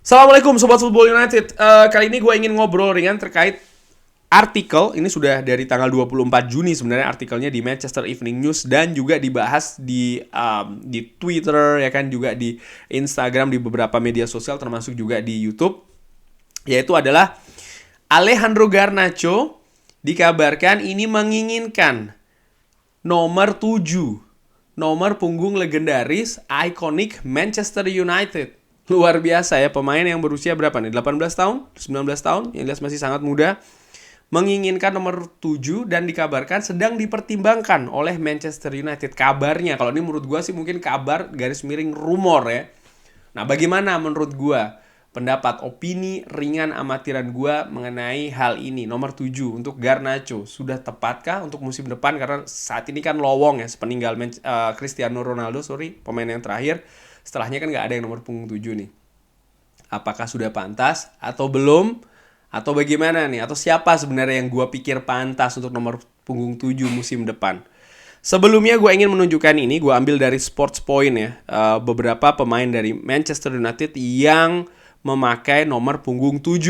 Assalamualaikum Sobat Football United. Kali ini gue ingin ngobrol ringan terkait artikel. Ini sudah dari tanggal 24 Juni sebenarnya artikelnya di Manchester Evening News. Dan juga dibahas di Twitter, ya kan, juga di Instagram, di beberapa media sosial, termasuk juga di YouTube. Yaitu adalah Alejandro Garnacho dikabarkan ini menginginkan nomor 7, nomor punggung legendaris, ikonik Manchester United. Luar biasa ya, pemain yang berusia berapa nih? 18 tahun? 19 tahun? Yang jelas masih sangat muda. Menginginkan nomor 7 dan dikabarkan sedang dipertimbangkan oleh Manchester United. Kabarnya, kalau ini menurut gue sih mungkin kabar garis miring rumor ya. Nah, bagaimana menurut gue pendapat, opini ringan amatiran gue mengenai hal ini? Nomor 7 untuk Garnacho, sudah tepatkah untuk musim depan? Karena saat ini kan lowong ya, sepeninggal Cristiano Ronaldo, pemain yang terakhir. Setelahnya kan nggak ada yang nomor punggung 7 nih. Apakah sudah pantas atau belum? Atau bagaimana nih? Atau siapa sebenarnya yang gue pikir pantas untuk nomor punggung 7 musim depan? Sebelumnya gue ingin menunjukkan ini, gue ambil dari Sports Point ya. Beberapa pemain dari Manchester United yang memakai nomor punggung 7.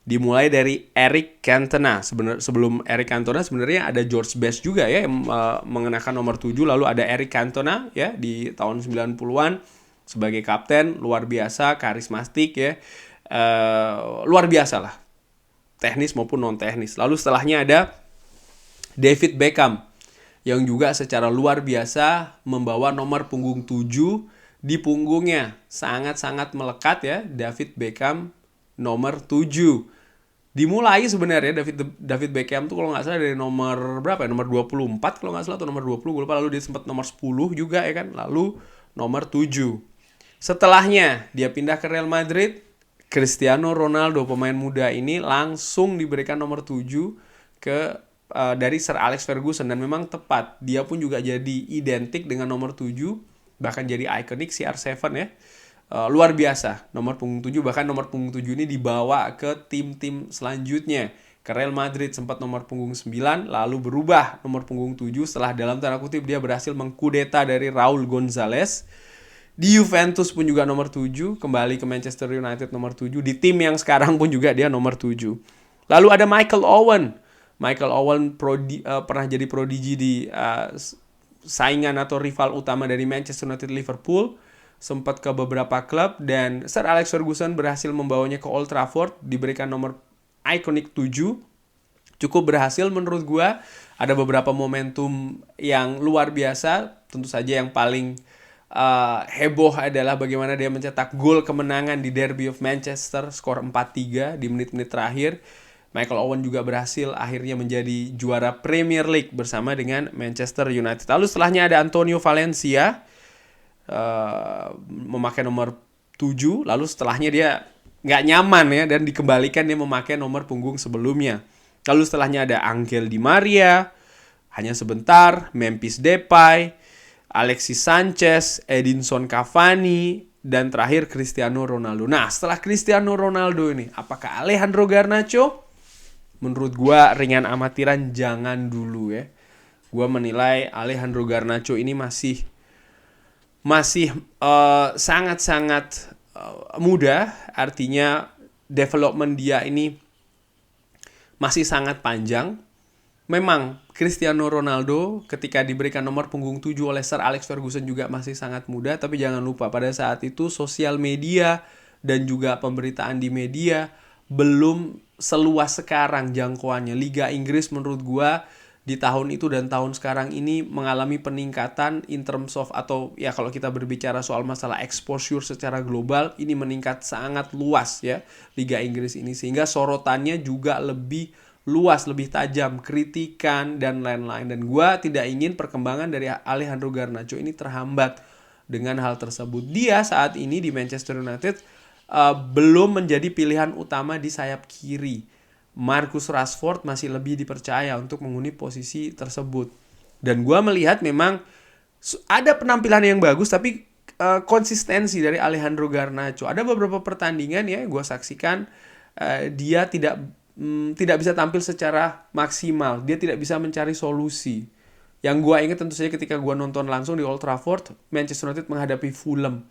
Dimulai dari Eric Cantona. Sebelum Eric Cantona sebenarnya ada George Best juga ya yang mengenakan nomor 7. Lalu ada Eric Cantona ya di tahun 90-an sebagai kapten, luar biasa, karismatik ya. Luar biasa lah. Teknis maupun non teknis. Lalu setelahnya ada David Beckham yang juga secara luar biasa membawa nomor punggung 7 di punggungnya. Sangat-sangat melekat ya, David Beckham nomor 7. Dimulai sebenarnya David Beckham tuh kalau nggak salah dari nomor berapa ya? Nomor 24 kalau nggak salah, atau nomor 20, gue lupa. Lalu dia sempat nomor 10 juga ya kan. Lalu nomor 7. Setelahnya dia pindah ke Real Madrid. Cristiano Ronaldo, pemain muda ini langsung diberikan nomor 7 dari Sir Alex Ferguson. Dan memang tepat, dia pun juga jadi identik dengan nomor 7, bahkan jadi ikonik CR7 ya. Luar biasa nomor punggung 7. Bahkan nomor punggung 7 ini dibawa ke tim-tim selanjutnya. Ke Real Madrid sempat nomor punggung 9, lalu berubah nomor punggung 7 setelah dalam tanda kutip dia berhasil mengkudeta dari Raul Gonzalez. Di Juventus pun juga nomor 7, kembali ke Manchester United nomor 7, di tim yang sekarang pun juga dia nomor 7. Lalu ada Michael Owen. Michael Owen pernah jadi prodigi di saingan atau rival utama dari Manchester United, Liverpool. Sempat ke beberapa klub dan Sir Alex Ferguson berhasil membawanya ke Old Trafford, diberikan nomor ikonik 7. Cukup berhasil menurut gue. Ada beberapa momentum yang luar biasa. Tentu saja yang paling heboh adalah bagaimana dia mencetak gol kemenangan di Derby of Manchester, skor 4-3 di menit-menit terakhir. Michael Owen juga berhasil akhirnya menjadi juara Premier League bersama dengan Manchester United. Lalu setelahnya ada Antonio Valencia, memakai nomor 7. Lalu setelahnya dia nggak nyaman ya dan dikembalikan, dia memakai nomor punggung sebelumnya. Lalu setelahnya ada Angel Di Maria, hanya sebentar, Memphis Depay, Alexis Sanchez, Edinson Cavani, dan terakhir Cristiano Ronaldo. Nah, setelah Cristiano Ronaldo ini, apakah Alejandro Garnacho? Menurut gua ringan amatiran, jangan dulu ya. Gua menilai Alejandro Garnacho ini masih sangat-sangat muda. Artinya development dia ini masih sangat panjang. Memang Cristiano Ronaldo ketika diberikan nomor punggung 7 oleh Sir Alex Ferguson juga masih sangat muda. Tapi jangan lupa pada saat itu sosial media dan juga pemberitaan di media belum seluas sekarang jangkauannya. Liga Inggris menurut gua di tahun itu dan tahun sekarang ini mengalami peningkatan in terms of, atau ya kalau kita berbicara soal masalah exposure secara global, ini meningkat sangat luas ya Liga Inggris ini, sehingga sorotannya juga lebih luas, lebih tajam, kritikan dan lain-lain. Dan gue tidak ingin perkembangan dari Alejandro Garnacho ini terhambat dengan hal tersebut. Dia saat ini di Manchester United belum menjadi pilihan utama di sayap kiri. Marcus Rashford masih lebih dipercaya untuk menghuni posisi tersebut. Dan gue melihat memang ada penampilan yang bagus, tapi konsistensi dari Alejandro Garnacho. Ada beberapa pertandingan ya gue saksikan, dia tidak bisa tampil secara maksimal. Dia tidak bisa mencari solusi. Yang gue ingat tentu saja ketika gue nonton langsung di Old Trafford, Manchester United menghadapi Fulham.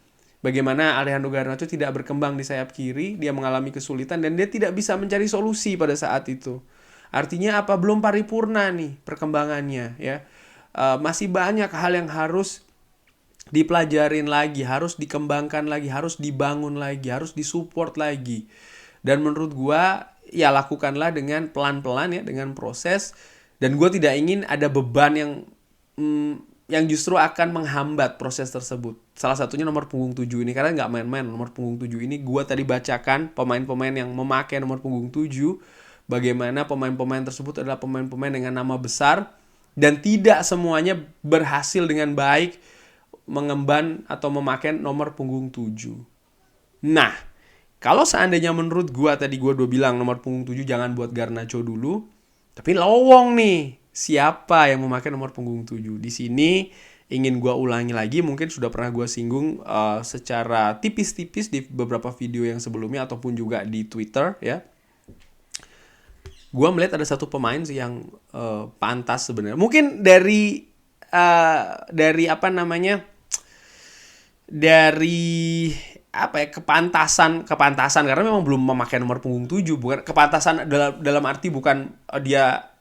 bagaimana Alejandro Garnacho tidak berkembang di sayap kiri, dia mengalami kesulitan dan dia tidak bisa mencari solusi pada saat itu. Artinya apa? Belum paripurna nih perkembangannya ya. Masih banyak hal yang harus dipelajarin lagi, harus dikembangkan lagi, harus dibangun lagi, harus disupport lagi. Dan menurut gua ya lakukanlah dengan pelan-pelan ya, dengan proses. Dan gua tidak ingin ada beban yang justru akan menghambat proses tersebut. Salah satunya nomor punggung 7 ini, karena nggak main-main nomor punggung 7 ini. Gua tadi bacakan pemain-pemain yang memakai nomor punggung 7, bagaimana pemain-pemain tersebut adalah pemain-pemain dengan nama besar dan tidak semuanya berhasil dengan baik mengemban atau memakai nomor punggung 7. Nah, kalau seandainya menurut gua tadi gua udah bilang nomor punggung 7 jangan buat Garnacho dulu, tapi lowong nih, siapa yang memakai nomor punggung 7? Di sini ingin gua ulangi lagi, mungkin sudah pernah gua singgung secara tipis-tipis di beberapa video yang sebelumnya ataupun juga di Twitter ya. Gue melihat ada satu pemain sih yang pantas sebenarnya. Mungkin dari apa namanya, dari apa ya, kepantasan karena memang belum memakai nomor punggung 7. Bukan kepantasan dalam arti bukan dia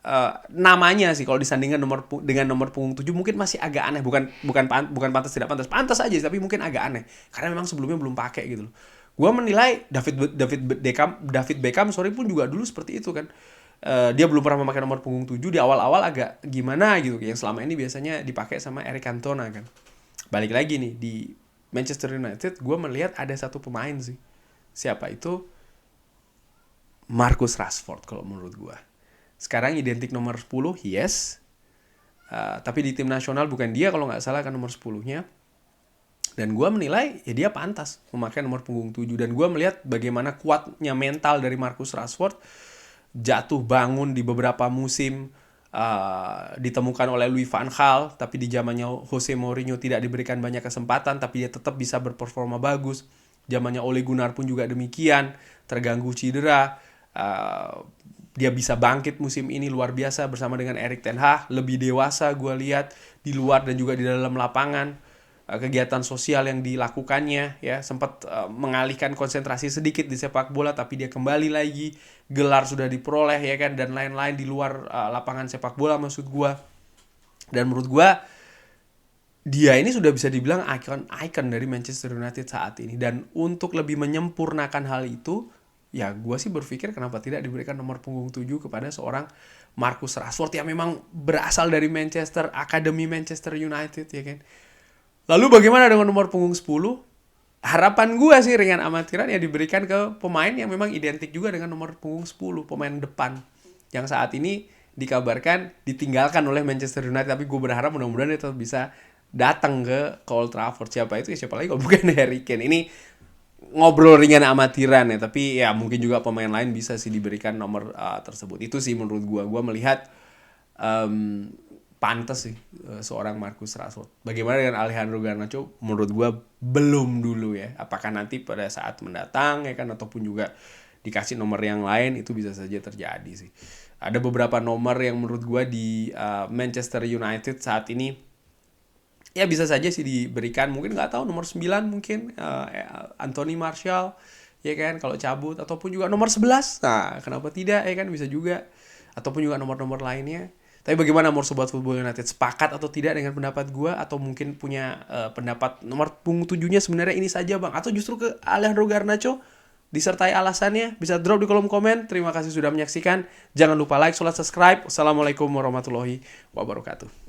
namanya sih, kalau disandingkan dengan nomor punggung 7 mungkin masih agak aneh. Bukan pantas tidak pantas aja, tapi mungkin agak aneh karena memang sebelumnya belum pakai gitu loh. Gue menilai David Beckham pun juga dulu seperti itu kan. Dia belum pernah memakai nomor punggung 7, di awal-awal agak gimana gitu, yang selama ini biasanya dipakai sama Eric Cantona kan. Balik lagi nih di Manchester United, gue melihat ada satu pemain sih. Siapa itu? Marcus Rashford kalau menurut gue. Sekarang identik nomor 10, yes. Tapi di tim nasional bukan dia kalau nggak salah kan nomor 10-nya. Dan gue menilai ya dia pantas memakai nomor punggung 7. Dan gue melihat bagaimana kuatnya mental dari Marcus Rashford. Jatuh bangun di beberapa musim, ditemukan oleh Louis van Gaal, tapi di zamannya Jose Mourinho tidak diberikan banyak kesempatan, tapi dia tetap bisa berperforma bagus. Zamannya Ole Gunnar pun juga demikian, terganggu cedera, dia bisa bangkit musim ini luar biasa bersama dengan Erik ten Hag, lebih dewasa gue lihat di luar dan juga di dalam lapangan. Kegiatan sosial yang dilakukannya ya, sempat mengalihkan konsentrasi sedikit di sepak bola, tapi dia kembali lagi, gelar sudah diperoleh ya kan, dan lain-lain di luar lapangan sepak bola maksud gua. Dan menurut gua dia ini sudah bisa dibilang icon dari Manchester United saat ini. Dan untuk lebih menyempurnakan hal itu, ya gua sih berpikir kenapa tidak diberikan nomor punggung 7 kepada seorang Marcus Rashford yang memang berasal dari Manchester, Akademi Manchester United ya kan. Lalu bagaimana dengan nomor punggung 10? Harapan gue sih ringan amatiran ya diberikan ke pemain yang memang identik juga dengan nomor punggung 10, pemain depan. Yang saat ini dikabarkan ditinggalkan oleh Manchester United, tapi gue berharap mudah-mudahan dia tetap bisa datang ke Old Trafford. Siapa itu? Siapa lagi kalau bukan Harry Kane. Ini ngobrol ringan amatiran ya, tapi ya mungkin juga pemain lain bisa sih diberikan nomor tersebut. Itu sih menurut gue. Gue melihat pantas sih seorang Marcus Rashford. Bagaimana dengan Alejandro Garnacho? Menurut gue belum dulu ya. Apakah nanti pada saat mendatang ya kan, ataupun juga dikasih nomor yang lain, itu bisa saja terjadi sih. Ada beberapa nomor yang menurut gue di Manchester United saat ini ya bisa saja sih diberikan. Mungkin nggak tahu nomor 9 mungkin Anthony Martial ya kan kalau cabut, ataupun juga nomor 11. Nah, kenapa tidak ya kan, bisa juga. Ataupun juga nomor-nomor lainnya. Tapi bagaimana menurut Sobat Football United? Sepakat atau tidak dengan pendapat gue? Atau mungkin punya pendapat nomor punggung 7-nya sebenarnya ini saja bang? Atau justru ke Alejandro Garnacho? Disertai alasannya? Bisa drop di kolom komen. Terima kasih sudah menyaksikan. Jangan lupa like, subscribe. Wassalamualaikum warahmatullahi wabarakatuh.